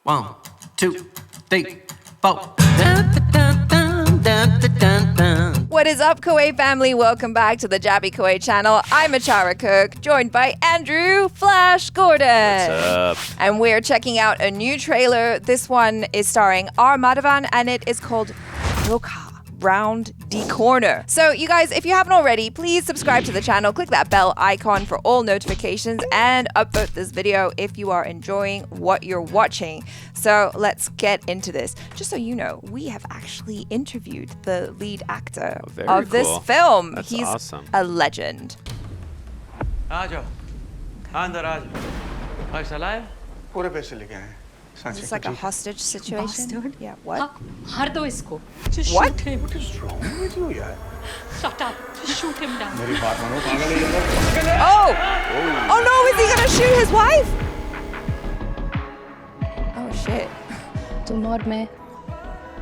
1, 2, 3, 4. What is up, KOAY family? Welcome back to the Jaby KOAY channel. I'm ACHARA KIRK, joined by Andrew Flash Gordon. What's up? And we're checking out a new trailer. This one is starring Madhavan, and it is called DHOKHA. Round D corner. So you guys, if you haven't already, please subscribe to the channel, click that bell icon for all notifications, and upvote this video if you are enjoying what you're watching. So let's get into this. Just so you know, we have actually interviewed the lead actor of this film. That's He's awesome. a legend. आजो, अंदर आजो. Khushalii है? पूरे पैसे लेके आए. Is this like a hostage situation? Bastard. Yeah, what? मार दो इसको. Just What? shoot him. What is wrong with you, यार? Shut up. Just shoot him down. मेरी बात मानो, पागल है ये लोग. Oh! Oh no, is he gonna shoot his wife? Oh shit. तुम और मैं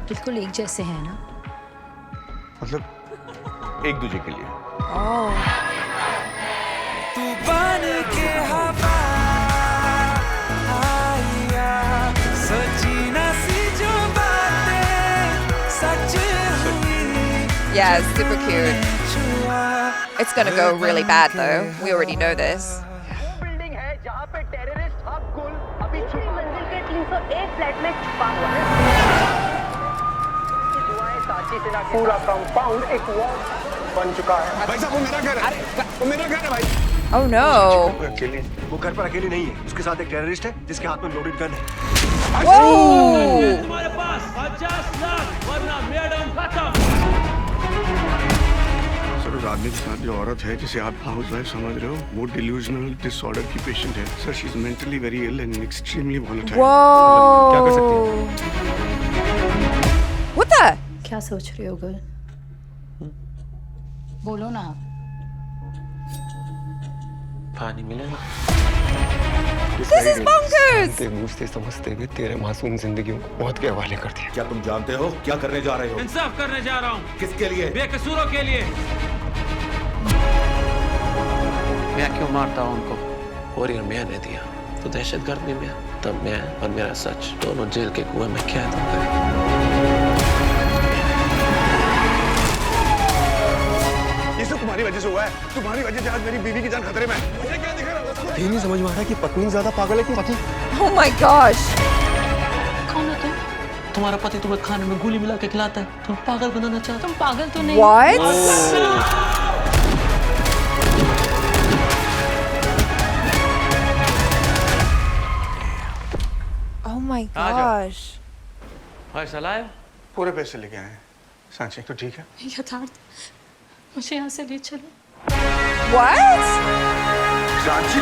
बिल्कुल एक जैसे हैं ना? मतलब एक दूसरे के लिए. Oh. तू बन के हवा आया सची ना सी जो बातें सच हुई. Yeah, it's super cute. It's gonna go really bad though. We already know this. Building है जहां पे टेररिस्ट हब गुल अभी छुपी मंजिल के 301 फ्लैट में छुपा हुआ है. दुआएं साची से ना पूरा कंपाउंड एक वॉल बन चुका है. भाई साहब वो मेरा घर है. वो मेरा घर है भाई. Oh no. अकेले. वो घर पर अकेले नहीं है. उसके साथ एक टेररिस्ट है जिसके हाथ में लोडेड गन है. Whoa! तुम्हारे पास 50 लाख वरना मैडम खत्म. सर उस आदमी के साथ जो औरत है जिसे आप हाउस वाइफ समझ रहे हो वो डिल्यूजनल डिसऑर्डर की पेशेंट है. Sir she is mentally very ill and extremely volatile. Whoa! क्या कर सकते हैं? What the? क्या सोच रहे हो गोल? बोलो ना. पानी मिलेगा. This is bonkers! ते बूझते समझते हुए तेरे मासूम जिंदगियों को मौत के हवाले कर दिया. क्या तुम जानते हो क्या करने जा रहे हो? इंसाफ करने जा रहा हूँ. किसके लिए? बेकसूरों के लिए. मैं क्यों मारता हूँ उनको? और मैं ने दिया तो दहशतगर्द भी मैं. तब मैं और मेरा सच दोनों जेल के कुएं में कैद हो गए. ये सब तुम्हारी वजह से हुआ है. तुम्हारी वजह से आज मेरी बीवी की जान खतरे में है. मुझे क्या दिख रहा है? ये नहीं समझ में आ रहा कि पत्नी ज्यादा पागल है कि पति. Oh my gosh! कौन है तुम? तुम्हारा पति तुम्हें खाने में गोली मिला के खिलाता है. तुम पागल बनाना चाहते हो? तुम पागल तो नहीं. What? Oh my gosh! Khushalii है? पूरे पैसे लेके आए. सांची तो ठीक है. यथार्थ मुझे यहाँ से ले चलो. What? Sanchi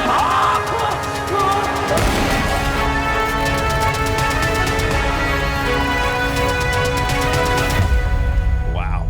Wow.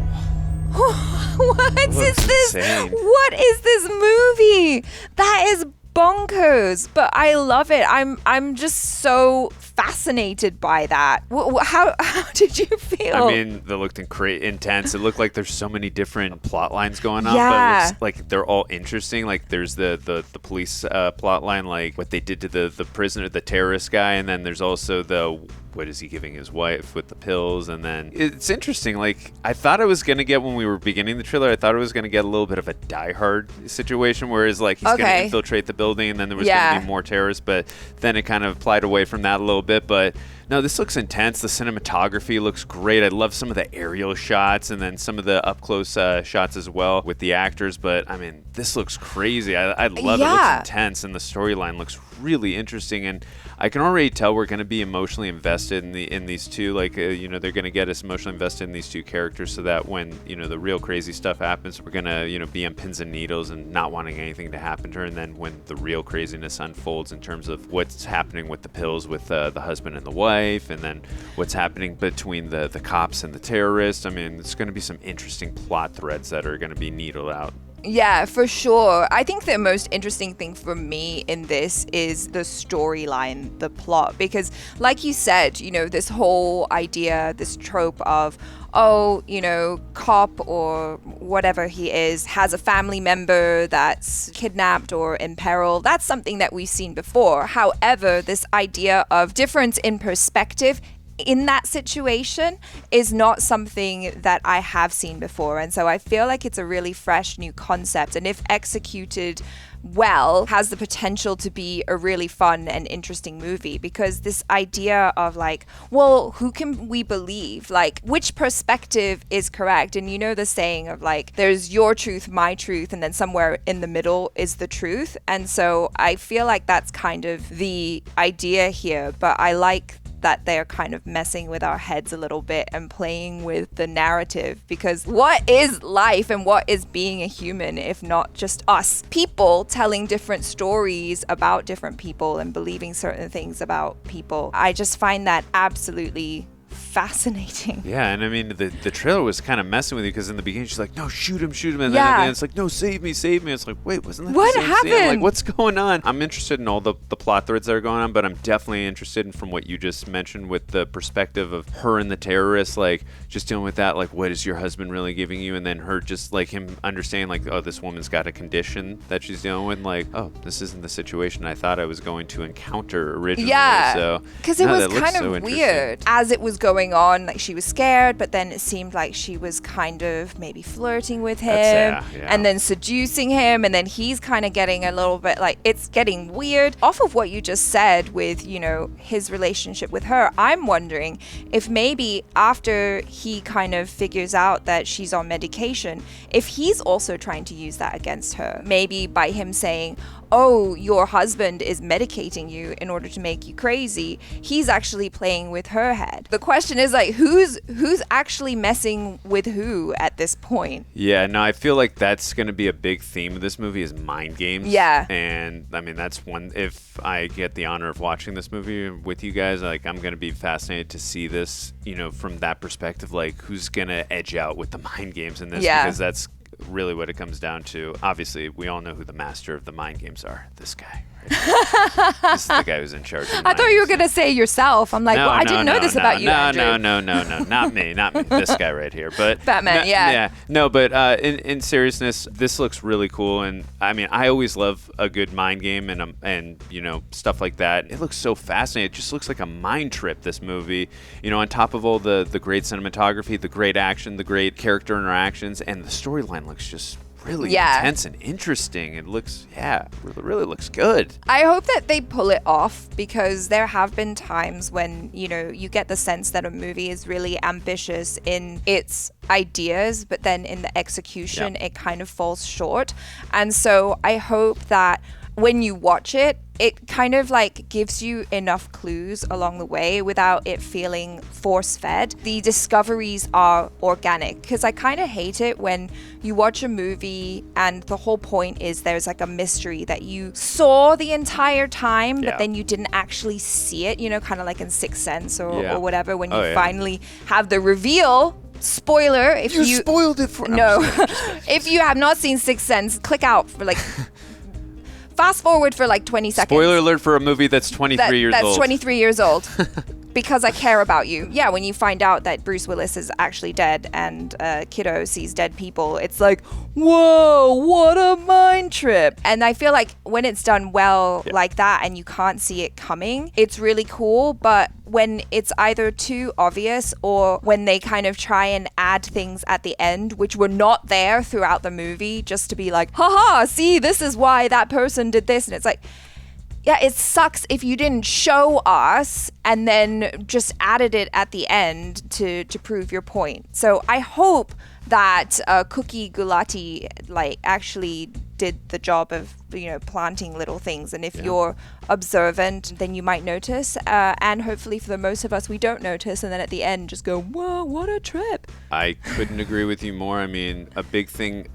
What is this? insane. What is this movie? That is bonkers, but I love it. I'm just so fascinated by that. How did you feel? I mean, they looked intense. It looked like there's so many different plot lines going on, Yeah. but it looks like they're all interesting. Like there's the police plot line, like what they did to the prisoner, the terrorist guy, and then there's also the what is he giving his wife with the pills, and then it's interesting. Like I thought I was gonna get when we were beginning the trailer, I thought I was gonna get a little bit of a Die Hard situation, whereas like he's gonna infiltrate the building, and then there was gonna be more terrorists, but then it kind of applied away from that a little bit. But no, this looks intense. The cinematography looks great. I love some of the aerial shots and then some of the up close shots as well with the actors. But I mean, this looks crazy. I love it. It looks intense, and the storyline looks really interesting. And I can already tell we're going to be emotionally invested in these two. Like you know, they're going to get us emotionally invested in these two characters, so that when you know the real crazy stuff happens, we're going to be on pins and needles and not wanting anything to happen to her. And then when the real craziness unfolds in terms of what's happening with the pills with the husband and the wife, and then what's happening between the cops and the terrorists. I mean, it's going to be some interesting plot threads that are going to be needled out Yeah, for sure. I think the most interesting thing for me in this is the storyline, the plot, because like you said, you know, this whole idea, this trope of, oh, you know, cop or whatever he is has a family member that's kidnapped or in peril. That's something that we've seen before. However, this idea of difference in perspective in that situation is not something that I have seen before. And so I feel like it's a really fresh new concept. And if executed well, has the potential to be a really fun and interesting movie, because this idea of like, well, who can we believe? Like, which perspective is correct? And you know the saying of like, there's your truth, my truth, and then somewhere in the middle is the truth. And so I feel like that's kind of the idea here, but I like that they're kind of messing with our heads a little bit and playing with the narrative, because what is life and what is being a human if not just us people telling different stories about different people and believing certain things about people? I just find that absolutely fascinating. Yeah, and I mean, the trailer was kind of messing with you, because in the beginning she's like, no, shoot him, and then Yeah. at the end it's like, no, save me. It's like, wait, wasn't that What the same happened? scene? Like, what's going on? I'm interested in all the plot threads that are going on, but I'm definitely interested in, from what you just mentioned, with the perspective of her and the terrorists, like just dealing with that, like, what is your husband really giving you? And then her just like him understanding like, oh, this woman's got a condition that she's dealing with, like, oh, this isn't the situation I thought I was going to encounter originally. Yeah, So because it no, was that looks kind so of interesting. weird as it was going on. Like, she was scared, but then it seemed like she was kind of maybe flirting with him Yeah. and then seducing him, and then he's kind of getting a little bit like, it's getting weird. Off of what you just said with, you know, his relationship with her, I'm wondering if maybe after he kind of figures out that she's on medication, if he's also trying to use that against her, maybe by him saying, oh, your husband is medicating you in order to make you crazy, he's actually playing with her head. The question is like, who's actually messing with who at this point? Yeah, no, I feel like that's going to be a big theme of this movie, is mind games. Yeah. And I mean, that's one, if I get the honor of watching this movie with you guys, like, I'm going to be fascinated to see this, you know, from that perspective, like, who's going to edge out with the mind games in this, Yeah. because that's really what it comes down to. Obviously, we all know who the master of the mind games are. This guy. Right? This is the guy who's in charge of I thought you were going to say yourself. I'm like, No, well, I didn't know this about you, Andrew. No, not me, this guy right here. But Batman, yeah. No, but in seriousness, this looks really cool, and I mean, I always love a good mind game and you know, stuff like that. It looks so fascinating. It just looks like a mind trip, this movie. You know, on top of all the great cinematography, the great action, the great character interactions, and the storyline looks just really intense and interesting. It looks, really looks good. I hope that they pull it off, because there have been times when, you know, you get the sense that a movie is really ambitious in its ideas, but then in the execution, it kind of falls short. And so I hope that when you watch it, it kind of like gives you enough clues along the way without it feeling force-fed. The discoveries are organic, because I kind of hate it when you watch a movie and the whole point is there's like a mystery that you saw the entire time, but then you didn't actually see it, you know, kind of like in Sixth Sense or whatever, when you finally have the reveal. Spoiler, if you spoiled it for no if you have not seen Sixth Sense, click out for like fast forward for like 20 seconds. Spoiler alert for a movie that's 23 years old. That's 23 years old. Because I care about you. Yeah, when you find out that Bruce Willis is actually dead and Kiddo sees dead people, it's like, whoa, what a mind trip. And I feel like when it's done well like that and you can't see it coming, it's really cool. But when it's either too obvious or when they kind of try and add things at the end, which were not there throughout the movie, just to be like, haha, see, this is why that person did this. And it's like, yeah, it sucks if you didn't show us and then just added it at the end to prove your point. So I hope that Kookie Gulati like actually did the job of planting little things. And if you're observant, then you might notice. And hopefully for the most of us, we don't notice. And then at the end, just go, whoa, what a trip. I couldn't agree with you more. I mean, a big thing,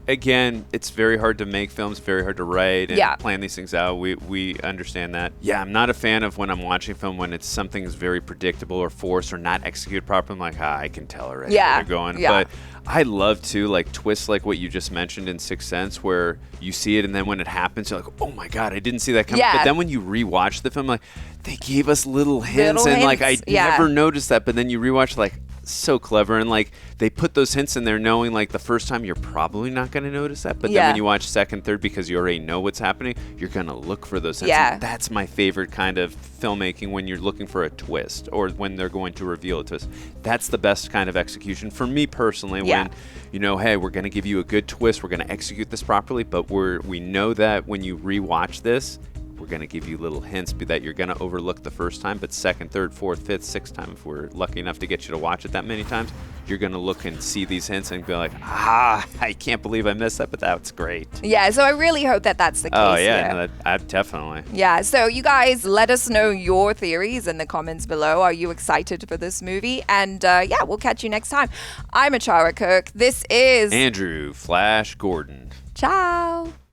again, it's very hard to make films, very hard to write and plan these things out. We understand that. Yeah, I'm not a fan of when I'm watching film when it's something is very predictable or forced or not executed properly. I'm like, I can tell already where they're going. But I love to like twists like what you just mentioned in Sixth Sense, where you see it and then when it happens, you're like, oh my God, I didn't see that coming. But then when you rewatch the film, like they gave us little hints like I never noticed that. But then you rewatch like so clever, and like they put those hints in there knowing like the first time you're probably not going to notice that, but then when you watch second, third, because you already know what's happening, you're going to look for those hints. And that's my favorite kind of filmmaking, when you're looking for a twist or when they're going to reveal a twist. That's the best kind of execution for me personally, when hey, we're going to give you a good twist, we're going to execute this properly, but we know that when you rewatch this, we're going to give you little hints that you're going to overlook the first time, but second, third, fourth, fifth, sixth time, if we're lucky enough to get you to watch it that many times, you're going to look and see these hints and be like, I can't believe I missed that, but that's great. Yeah, so I really hope that that's the case. Oh, yeah, no, definitely. Yeah, so you guys let us know your theories in the comments below. Are you excited for this movie? And we'll catch you next time. I'm ACHARA KIRK. This is Andrew Flash Gordon. Ciao.